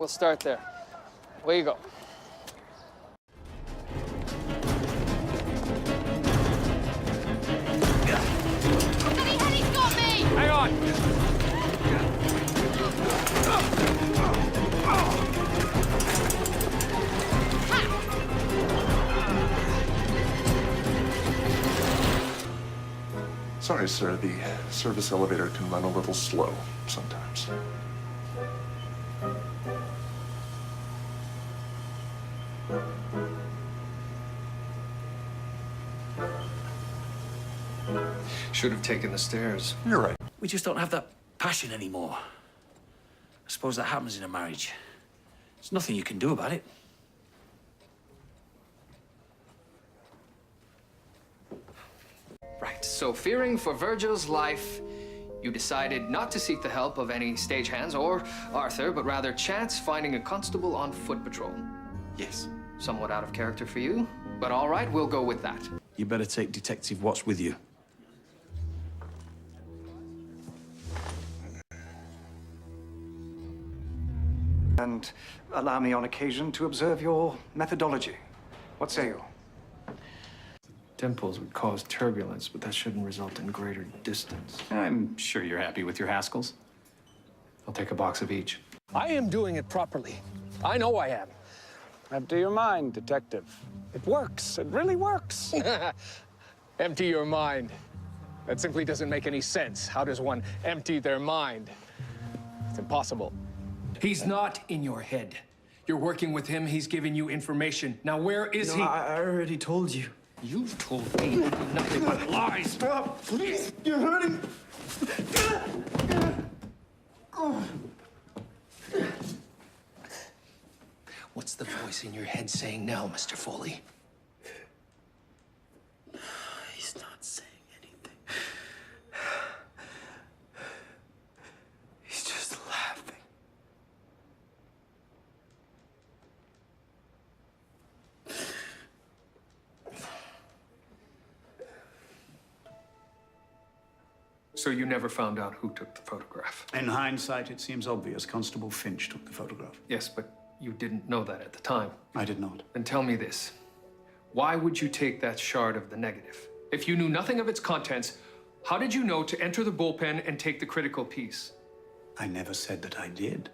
We'll start there. Away you go. He's got me! Hang on! Sorry, sir. The service elevator can run a little slow sometimes. Should have taken the stairs. You're right. We just don't have that passion anymore. I suppose that happens in a marriage. There's nothing you can do about it. Right, so fearing for Virgil's life, you decided not to seek the help of any stagehands or Arthur, but rather chance finding a constable on foot patrol. Yes. Somewhat out of character for you, but all right, we'll go with that. You better take Detective Watts with you. And allow me on occasion to observe your methodology. What say you? Dimples would cause turbulence, but that shouldn't result in greater distance. I'm sure you're happy with your Haskells. I'll take a box of each. I am doing it properly. I know I am. Empty your mind, Detective. It works. It really works. Empty your mind. That simply doesn't make any sense. How does one empty their mind? It's impossible. He's not in your head. You're working with him. He's giving you information. Now, where is he? I already told you. You've told me nothing but lies. Stop, please. You're hurting. What's the voice in your head saying now, Mr. Foley? He's not saying anything. He's just laughing. So you never found out who took the photograph? In hindsight, it seems obvious Constable Finch took the photograph. Yes, but you didn't know that at the time. I did not. Then tell me this. Why would you take that shard of the negative? If you knew nothing of its contents, how did you know to enter the bullpen and take the critical piece? I never said that I did.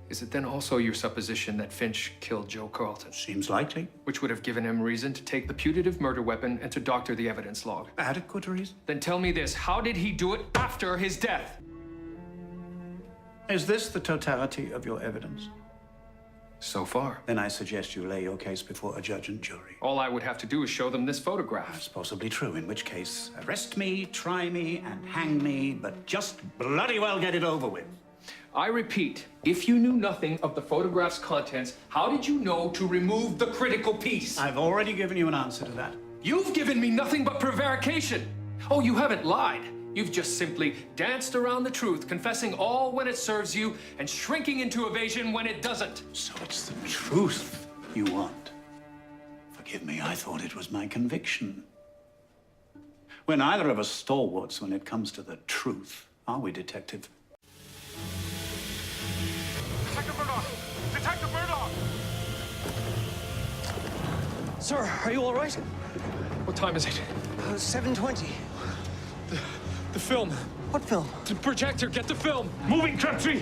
Is it then also your supposition that Finch killed Joe Carlton? Seems likely. Which would have given him reason to take the putative murder weapon and to doctor the evidence log. Adequate reason? Then tell me this, how did he do it after his death? Is this the totality of your evidence? So far. Then I suggest you lay your case before a judge and jury. All I would have to do is show them this photograph. That's possibly true, in which case, arrest me, try me, and hang me, but just bloody well get it over with. I repeat, if you knew nothing of the photograph's contents, how did you know to remove the critical piece? I've already given you an answer to that. You've given me nothing but prevarication. Oh, you haven't lied. You've just simply danced around the truth, confessing all when it serves you and shrinking into evasion when it doesn't. So it's the truth you want. Forgive me, I thought it was my conviction. We're neither of us stalwarts when it comes to the truth, are we, Detective? Detective Murdoch! Detective Murdoch! Sir, are you all right? What time is it? 7:20. The film. What film? The projector, get the film. Moving, Crabtree!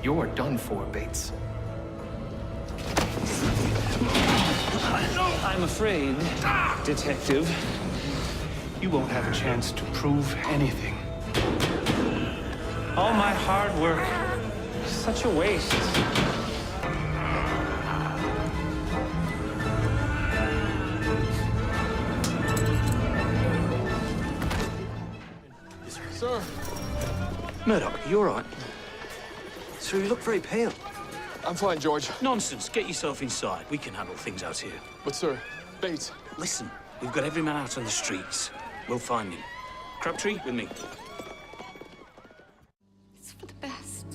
You're done for, Bates. I'm afraid, Detective, you won't have a chance to prove anything. All my hard work Such a waste. Sir, Murdoch, are you all right? Sir, you look very pale. I'm fine, George. Nonsense. Get yourself inside. We can handle things out here. But, sir, Bates. Listen, we've got every man out on the streets. We'll find him. Crabtree, with me. It's for the best.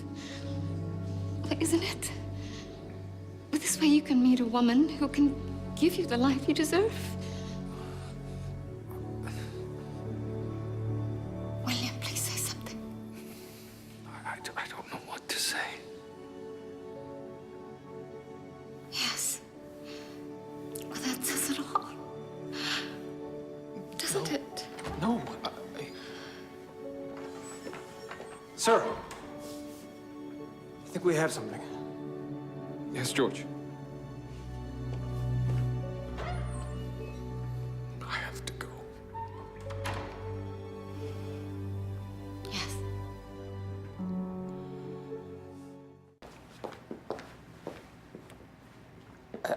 Isn't it? This way you can meet a woman who can give you the life you deserve. William, please say something. I don't know what to say. Yes. Well, that says it all. Doesn't it? No, Sir, I think we have something. Yes, George. I have to go. Yes.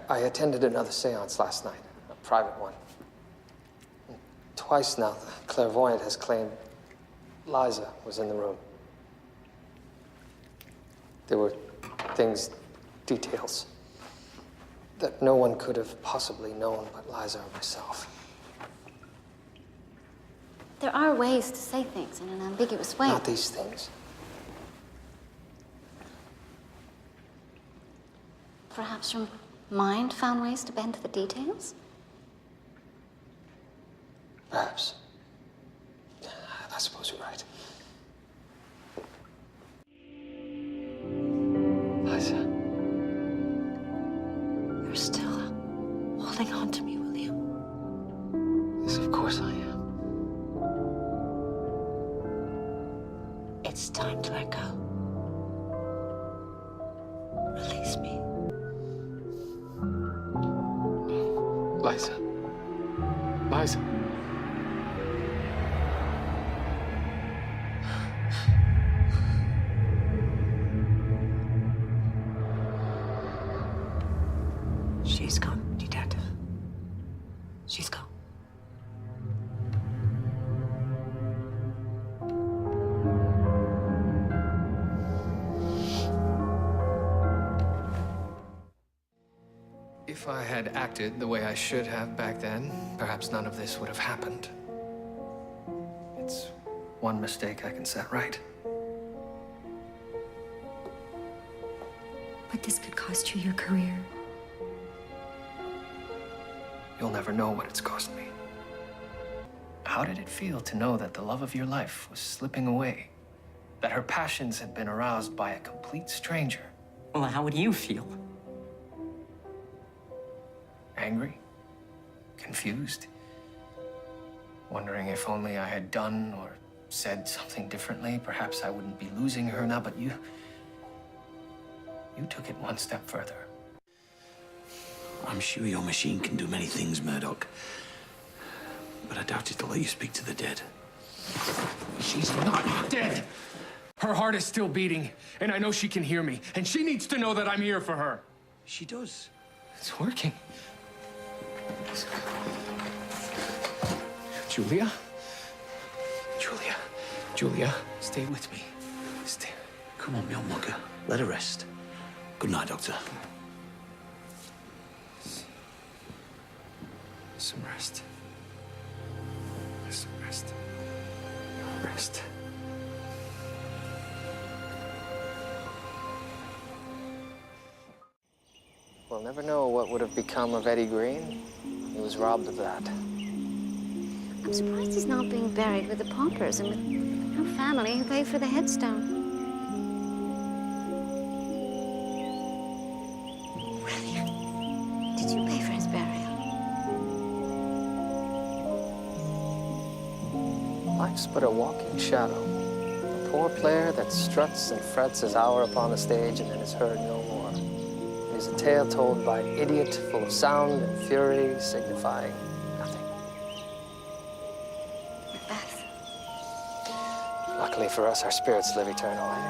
I attended another seance last night, a private one. Twice now, the clairvoyant has claimed Liza was in the room. There were things, details, that no one could have possibly known but Liza or myself. There are ways to say things in an ambiguous way. Not these things. Perhaps your mind found ways to bend the details? Perhaps. I suppose you're right. Liza. You're still holding on to me, William. Yes, of course I am. It's time to let go. Release me. Liza. Liza. She's gone, Detective. She's gone. If I had acted the way I should have back then, perhaps none of this would have happened. It's one mistake I can set right. But this could cost you your career. You'll never know what it's cost me. How did it feel to know that the love of your life was slipping away? That her passions had been aroused by a complete stranger? Well, how would you feel? Angry? Confused? Wondering if only I had done or said something differently, perhaps I wouldn't be losing her now, but you took it one step further. I'm sure your machine can do many things, Murdoch. But I doubt it'll let you speak to the dead. She's not dead. Her heart is still beating, and I know she can hear me, and she needs to know that I'm here for her. She does. It's working. Julia? Julia? Julia, stay with me. Stay. Come on, Mill Mugger. Let her rest. Good night, Doctor. Some rest. Some rest. Rest. We'll never know what would have become of Eddie Green. He was robbed of that. I'm surprised he's not being buried with the paupers and with no family who paid for the headstone. William, did you pay for his burial? Life's but a walking shadow. A poor player that struts and frets his hour upon the stage and then is heard no more. It is a tale told by an idiot, full of sound and fury, signifying nothing. Macbeth. Luckily for us, our spirits live eternally.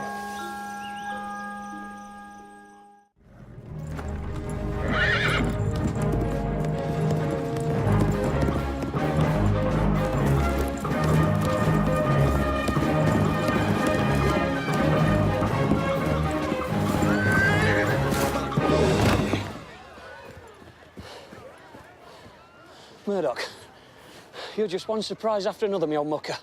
Murdoch, you're just one surprise after another, me old mucker.